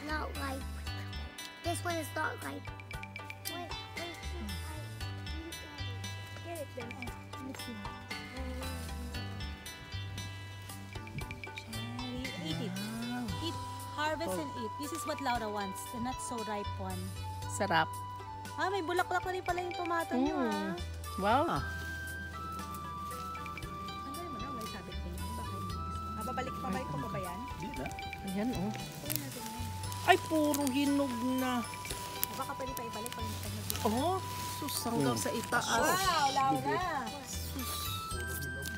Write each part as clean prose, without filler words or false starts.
not ripe. This one is not ripe. Wait, Get it then. Let's see. Cherry. Eat it. Eat. Harvest and eat. This is what Laura wants. The not so ripe one. Sarap. Ah, may bulaklak na rin pala yung tomato niyo ah. Wow. Ano mo na? May sabit din. Babalik ko pa ba yan? Ayan oh. Ay, puro hinog na. Baka pwede pa ibalik pag nag-ibig. Oh, sus, hanggang sa itaas. Wow, Laura!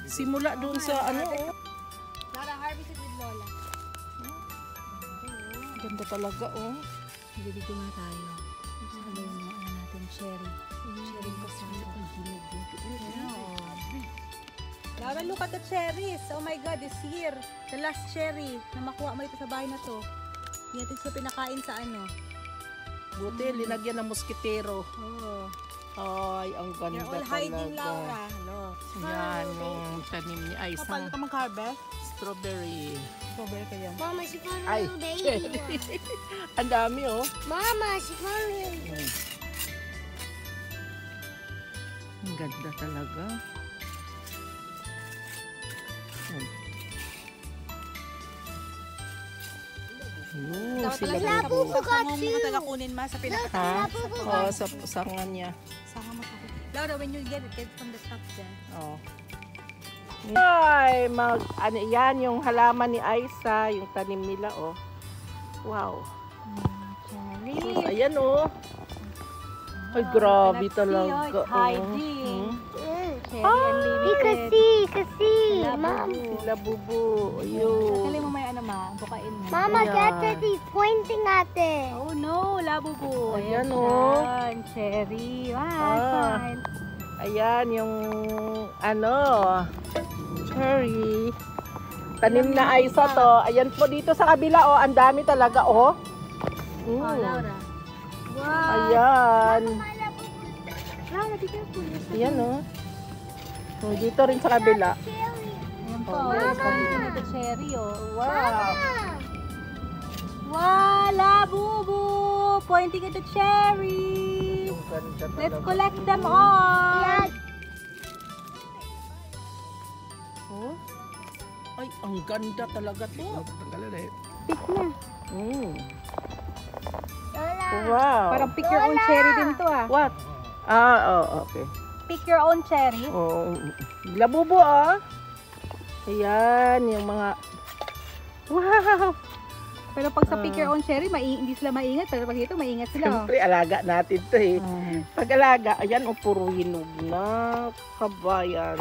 Simula doon sa ano oh. Laura, harvest it with Lola. Ganda talaga oh. Bibigyan na tayo. Sabi yung ano natin, cherry. Cherry ko sa Laura, look at the cherries. Oh my God, this year. The last cherry na makuha mo ito sa bahay na to. Yan ito sa pinakain sa ano. Buti, linagyan ng moskitero. Oh. Ay, ang ganda You're all talaga. hiding, Laura. Hello. Yan, yung tanim ni Aiza. Kapag ka mag-harvest? Strawberry. Strawberry ka yan. Mama, she found a Ay, little baby one. ang dami oh. Mama, she found a little baby. Ang ganda talaga. Yan. Yun, sila Labu bubo. forgot Saan mo to. taga kunin ma sa pinaka? Ha? Labu Oo, forgot. sa sanga niya. Saan mo taga? Laura, when you get it from the top dyan. Oh. Ay, ano yan, yung halaman ni Aiza, yung tanim nila, oh. Wow. Cherry. Sus, ayan, oh. Ay, grabe talaga. It's hiding. Cherry Ah, Kasi, Mom. sila bubo. Ayun. Sakali mo may ano ma, bukain mo. Mama, Ayan. get it. He's pointing at it. Oh no, labubo. Ayan, oh. Ayan, cherry. Wow, Ah. fine. Ayan, yung ano, cherry. Tanim na Aiza to. Ayan po dito sa kabila, oh. Ang dami talaga, oh. Oh, Laura. Wow. Ayan. Laura, be careful. Ayan, oh. Oh, dito rin sa kabila. Ayan po. Oh, It's Mama. pointing at the cherry, oh. Wow. Mama. Wow, labubo. Pointing at the cherry. Ang ganda Let's talaga. collect them all. Yeah. Oh. Ay, ang ganda talaga to. Pick na. Lola. Wow. Parang pick your own cherry din to ah. What? Ah, oh, okay. Pick your own cherry. Oh, labubo ah. Ayan, yung mga... Wow! Pero pag sa pick your own cherry, hindi sila maingat. Pero pag ito, maingat sila. Oh. Siyempre, alaga natin to eh. Pag alaga, ayan, puro hinog na. Kabayan.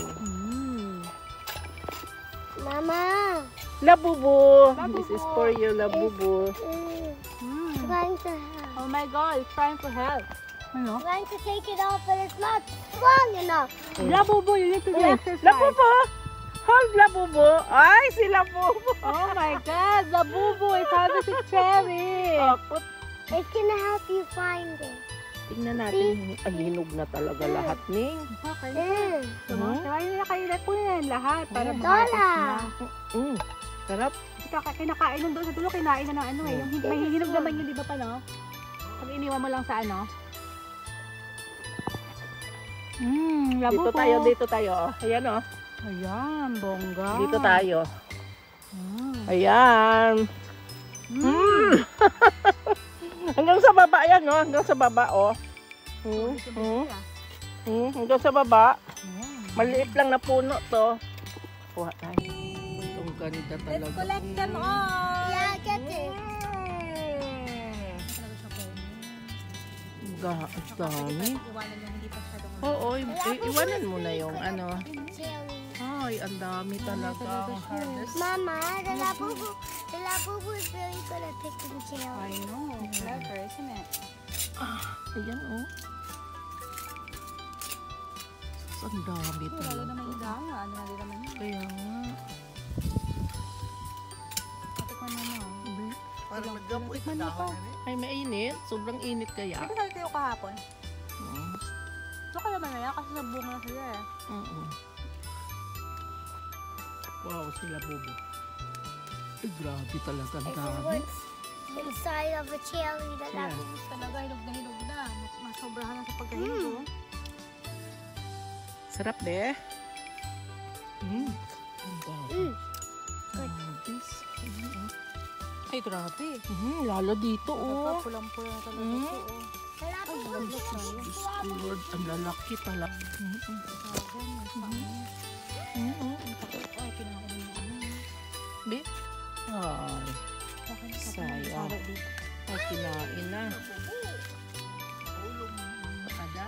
Mama. Labubo! Labubo. This is for you, labubo. Trying to help. Oh my God, it's trying to help. Ano? Trying to take it off, but it's not strong enough. Labubo, you need to do exercise. Labubo! Hold, labubo! Ay, si labubo! Oh my God, Labubo is harvesting cherry. Oh, put. It's gonna help you find it. Tingnan natin. Ay, hinog na talaga lahat, Ning. Okay. Mhm. Kaya na kunin lahat para Lola. ma-harvest na. Sarap. Kinakain nun doon sa dulo, kinain na ng ano eh. Yung may hihinog naman yun, di ba pa no? Pag iniwan mo lang sa ano. Labubo. Dito tayo. Ayan, oh. Ayan, bongga. Dito tayo. Ayan. Hanggang sa baba, ayan, oh. Hanggang sa baba, oh. Hanggang sa baba. Maliit lang na puno to. Kuha tayo. Ang ganda talaga. Let's collect them all. Yeah, get it. Ang dami. Iwanan yung hindi pa masyadong Oo, iwanan mo na yung ano. Cherry. Ay, ang dami talaga. Ang harvest. Mama, the labubu is really good at picking cherry. I know, clever, isn't it? Ayan, oh. Ang dami Lalo talaga. naman yung dami, ano na din naman yun. Kaya nga. Matikman mo no. Parang Tikman mo pa. Ay, mainit. Sobrang init kaya. Hindi ka tayo kahapon. Mm. Ito ka naman na yan kasi nabunga na sila eh. Wow, sila bubo. Ay, grabe talaga. Ang dami. inside of a cherry. The Yeah. lapubus. Talaga, hinog na. Masobrahan na sa pagkahinog. Sarap, be. Ang dami. This. Ay, grabe. Lalo dito, oh. Pulang-pula na talaga Mm. ito. Oh. The lapubus. Diyos ko, Lord, ang lalaki talaga. Ay, kinakain mo. Be? Ay, sayang. Ay, kinain na. Ada.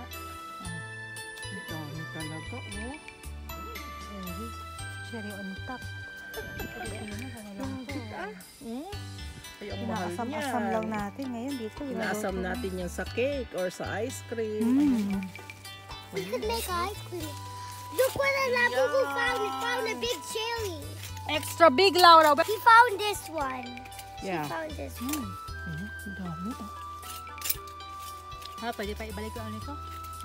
Ang dami talaga, oh. Cherry on top. Ay, ang mahal niya. Inaasam-asam lang natin ngayon dito. Inaasam natin yan sa cake or sa ice cream. We could make ice cream. Look what the labubu found. He found a big cherry. Extra big, Laura. He found this one. Yeah. He found this one. Ang dami, oh. Ha, pwede pa ibalik yung ano ito?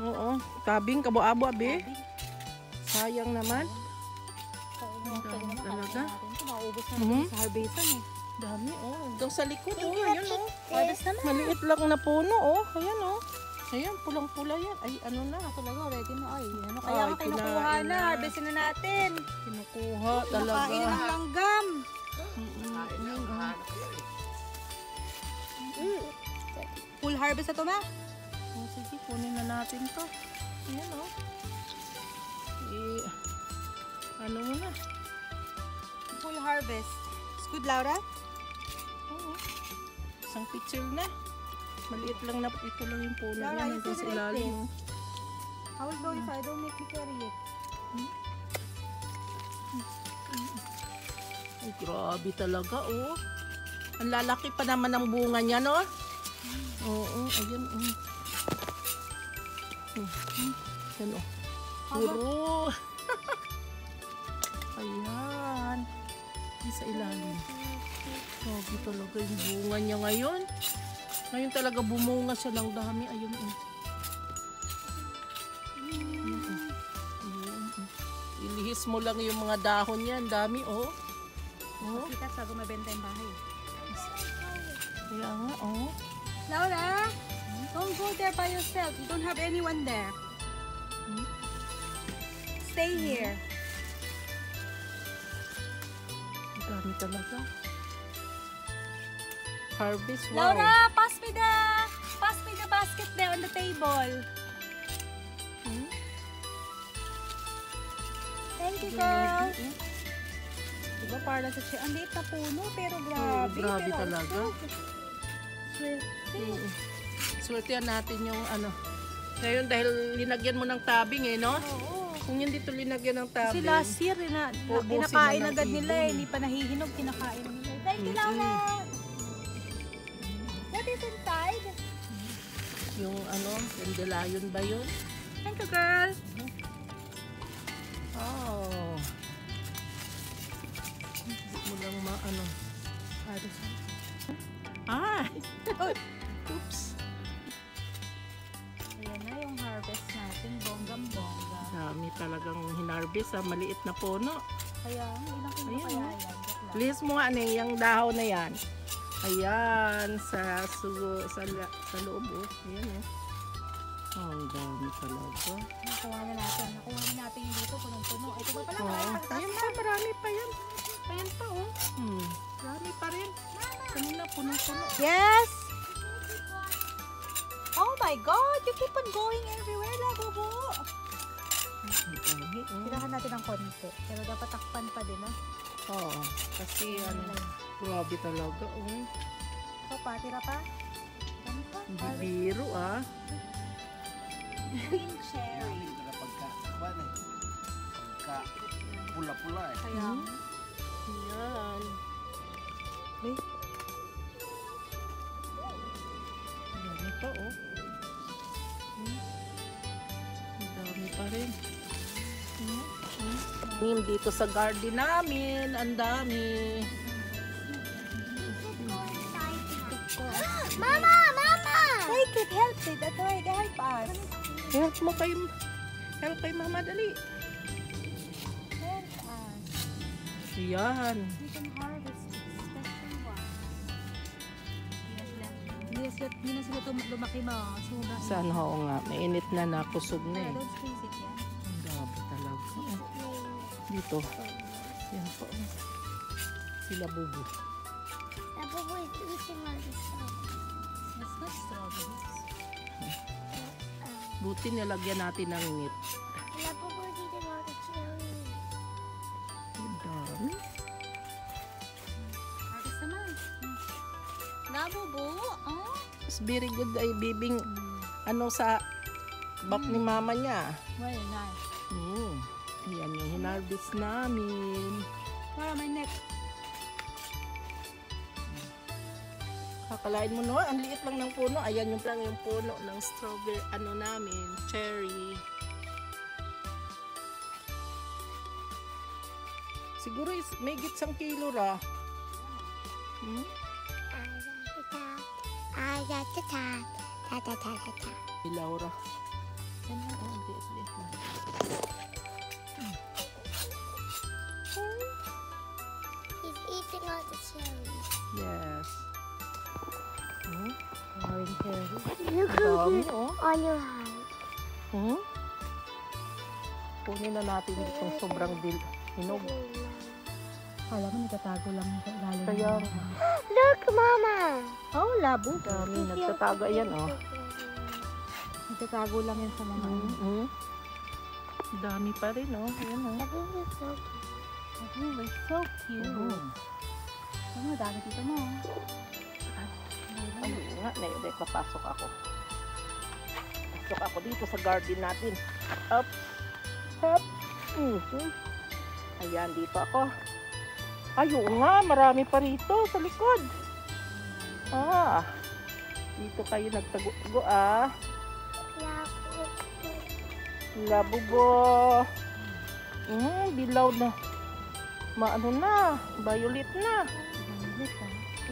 Oo. Tabing, kabo-abo, abe. Sayang naman. Dami talaga. Maubos na Mhm. sa harvestan eh. Dami, oh. Hanggang sa likod, oh. Ayan, oh. Harvest naman. Maliit lang na puno, oh. Ayan, oh. Ayan, pulang-pula yan. Ay, ano na. Talaga, ready na. Ay, ano kaya Ay, nga kinukuha kinain na. na. Harvestin na natin. Kinukuha talaga. Nakain ng langgam. Full harvest na to, ma? Oh, sige, kunin na natin to. Ayan, oh. Ano mo na? Full harvest. It's good, Laura? Oo. Isang picture na. Maliit lang na. Ito lang yung puno Laura, niya. you Nandun should sa like ilalim. I will go inside. Don't make me carry it. Ay, grabe talaga, oh. Ang lalaki pa naman ng bunga niya, no? Oo, ayan, oh. Ayan, oh. Puro. Ayan. Yung sa ilalim. Grabe talaga yung bunga niya ngayon. Ngayon talaga bumunga siya ng dami. Ayun, oh. Ayun, oh. Ayun, oh. Ilihis mo lang yung mga dahon niya. Ang dami, oh. Oh. Kita sa gumabenta yung bahay. Kaya nga, oh. Laura, don't go there by yourself. You don't have anyone there. Stay here. Ang dami talaga. Harvest, wow. Laura, pass me the basket there on the table. Thank you, girl. Diba para sa siya, ang liit na puno, pero grabe. Grabe pero talaga. swerte. Swertehan natin yung ano. Ngayon dahil linagyan mo ng tabing eh, no? Oo. Kung hindi dito linagyan ng Kasi tabing. last year, Ubusin kinakain na ng agad nila eh. ibon. Hindi pa nahihinog, kinakain na nila. Thank you, Laura. What is inside? Yung ano, dandelion ba yun? Thank you, girl. Oh. Hindi mo lang maano. Ah! Oops. Ayan na yung harvest natin. Bonggam-bongga. Dami talagang hinarvest sa maliit na puno. Kaya, ilang kilo Ayun, kaya oh. yan? Joke lang. Linis mo nga yung dahon na yan. Ayan, sa loob, oh. Ayan, oh. Oh, ang dami talaga. Nakuha na natin yung dito, punong-puno. Ito ba pala? Oo. Marami pa Ayan pa, marami pa yan. Ayan pa, oh. Marami pa rin. Kanina, puno-puno. Yes! Oh my God! You keep on going everywhere, Labubu! Ang dami, oh. Tirahan natin ng konti. Pero dapat takpan pa din, no? Oo, kasi ano, grabe talaga, oh. So, pa, tira pa. Ano pa? Hindi biro, ah. Green cherry. Pula-pula eh. Kaya, Ayan. wait. Ang dami pa, oh. Ang dami pa rin. Dito sa garden namin, ang dami. Mama, Mama! Take it, help it. That's right, help us. Help kay mama, dali. Help us. Ayan. We can harvest this special one. Hindi na sila lumaki mga sobrang. Sana oo nga. Mainit na nakusog na eh. Don't squeeze it yan. Ang grabe talaga. Dito. Yan po. Sila bubo. Labubu is eating all the stuff. It's not strawberries. Buti nilagyan natin ng meat. Labubu is eating all the cherries. Ang dami. Artist naman. Labubu. Oh. It's very good ay bibing ano sa bak ni mama niya. Well, nice. Yan yung hinarvest namin. Para may neck. Kakalain mo no, ang liit lang ng puno. Ayan yung lang yung puno ng strawberry ano namin, cherry. Siguro may gitsang kilo ra. Ilaw ra. Yan lang, oh, liit lang. He's eating all the cherries. Yes. Orange cherry. Look Dami, oh. on your hand. Kunin na natin itong sobrang hinog. Kala mo nagtatago lang sa ilalim. Kaya, Look, Mama. Oh, labo. dami nagtataga yan, oh. Nagtatago lang yan sa mga Dami pa rin, oh. Ayan, oh. Labubu is so cute. Labubu is so cute. Ano, dami dito mo. Ay, nga, papasok ako. Pasok ako dito sa garden natin. Up. Up. Ayan, dito ako. Ay, oo nga, marami pa rito sa likod. Dito kayo nagtago, Labubo. Dilaw na. Maano na, violet na.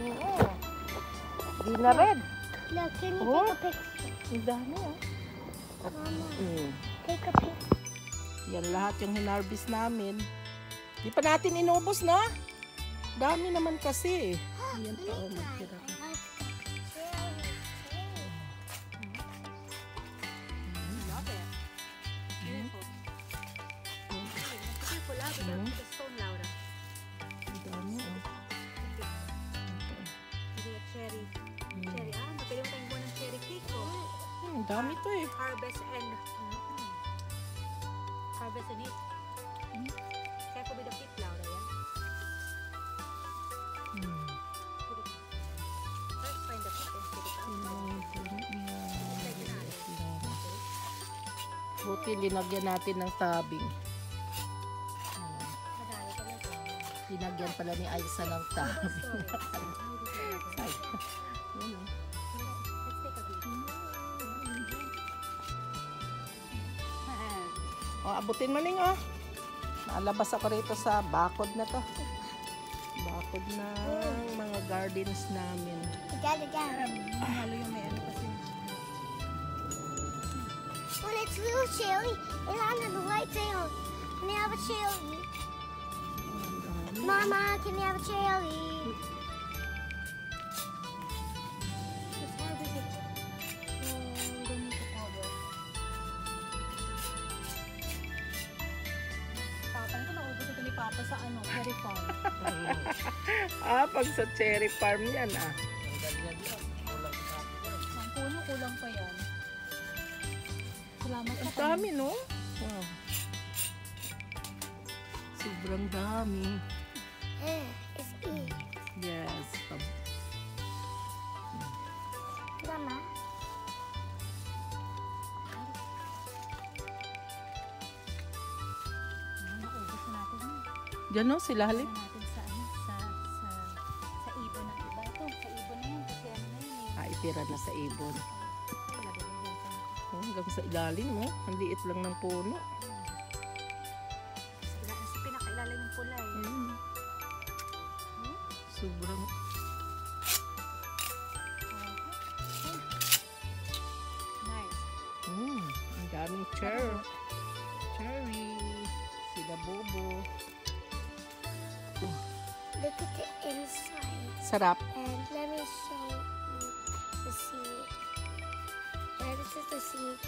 Oo. Di na red. Look, can you Oh. take a picture? Ang dami, oh. Mama, Mm. take a picture. Yan lahat yung hinarvest namin. Di pa natin inubos, no? Dami naman kasi. Ayan pa, oh, magtira ka. Love it. Beautiful. Beautiful, Laura. Mm. The stone, Laura. Ang dami, oh. Hindi at cherry. Cherry, mapili mo tayong buwan ng cherry cake, oh. Ang dami to eh. Harvest and eat. Careful with the pit, Laura, yeah? First, find the pit and put it out. Buti linagyan natin ng tabing. Madali pala ito. Linagyan pala ni Aisa ng tabing. Ay, yun, oh. Let's take a peek. Oh, abutin mo ning, oh. Naalabas ako rito sa bakod na to. Bakod ng mga gardens namin. Again. Halo yung may ano kasi. When it's little cherry, it has a white tail. Can you have a cherry? Mama, can you have a cherry? Let's harvest it. We don't need to powder. Papa, ito naubos ito ni Papa sa ano, cherry farm. Pag sa cherry farm yan, Ang puno, kulang pa yan. Salamat Ang sa dami, no? Wow. Sobrang dami. It's E. Yes. Mama. Naubos na natin yun. Diyan, no? Sila Natin halip. sa ano, sa ibon ng iba. Ito, sa ibon na yun. Kasi ano na yun eh. Itira na sa ibon. Lagay mo dyan sa Hanggang sa ilalim, no? Ang liit lang ng puno. sa pinakailalim yung pula eh. Ayun. Sobrang... Nice. Ang daming cherry. Sila bobo. Look at the inside. Sarap. And let me show you the the seed. Yeah, this is the seed.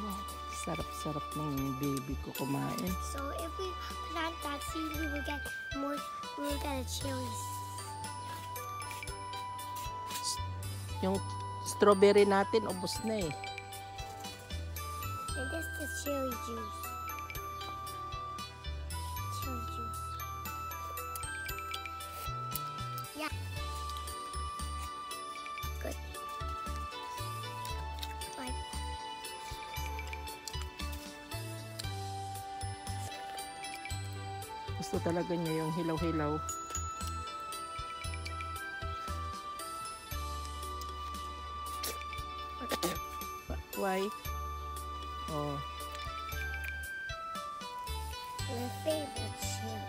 Wow, sarap-sarap ng baby ko kumain. So if we plant that seed, we will get more. We will get a cherries. Yung strawberry natin, ubos na eh. And this is cherry juice. Cherry juice. Yeah. Good. Like. Gusto talaga niya yung hilaw-hilaw. Why? Oh. My favorite cherry.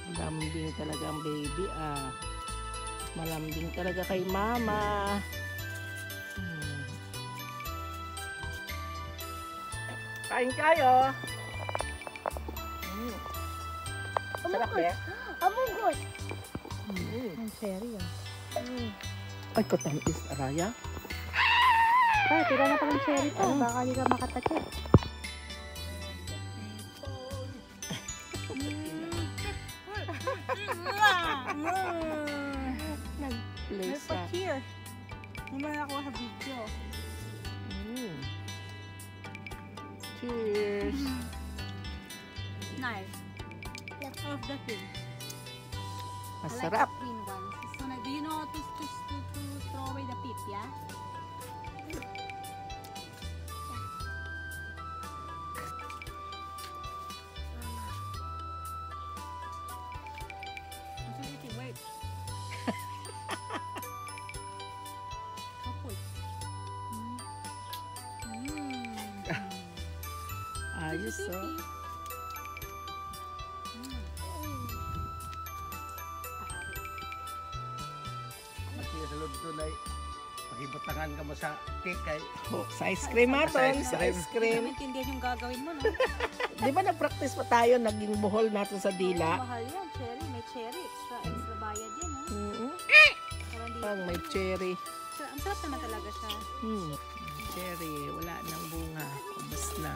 Malambing talaga ang baby ah. Malambing talaga kay mama. Kain kayo. Sarap eh. Amungot. Ang cherry ah. Ay, katamis, Araya. Ah, tira na pa ng cherry to. Baka di ka makatake. Nag-play May sa... pa-cheer. Hindi mo na ako sa video. Cheers. Nice. Of the thing. I like Masarap. the green ones. So, do you know how to throw away the pit, yeah? What's eating? Wait. Kapul. Ayos oh. Mati sa loob ito na pakibutangan ka mo sa cake kay Oh, sa ice cream aton, Sa sa ice ice Hindi cream. maintindihan yung gagawin mo, no? Di ba nag-practice pa tayo, naging buhol natin sa Oo, dila? mahal yan. Cherry. May cherry. Extra bayad yan, ha? Para hindi... Pang may cherry. Ang sarap naman talaga siya. Cherry, wala nang bunga. Ubus na.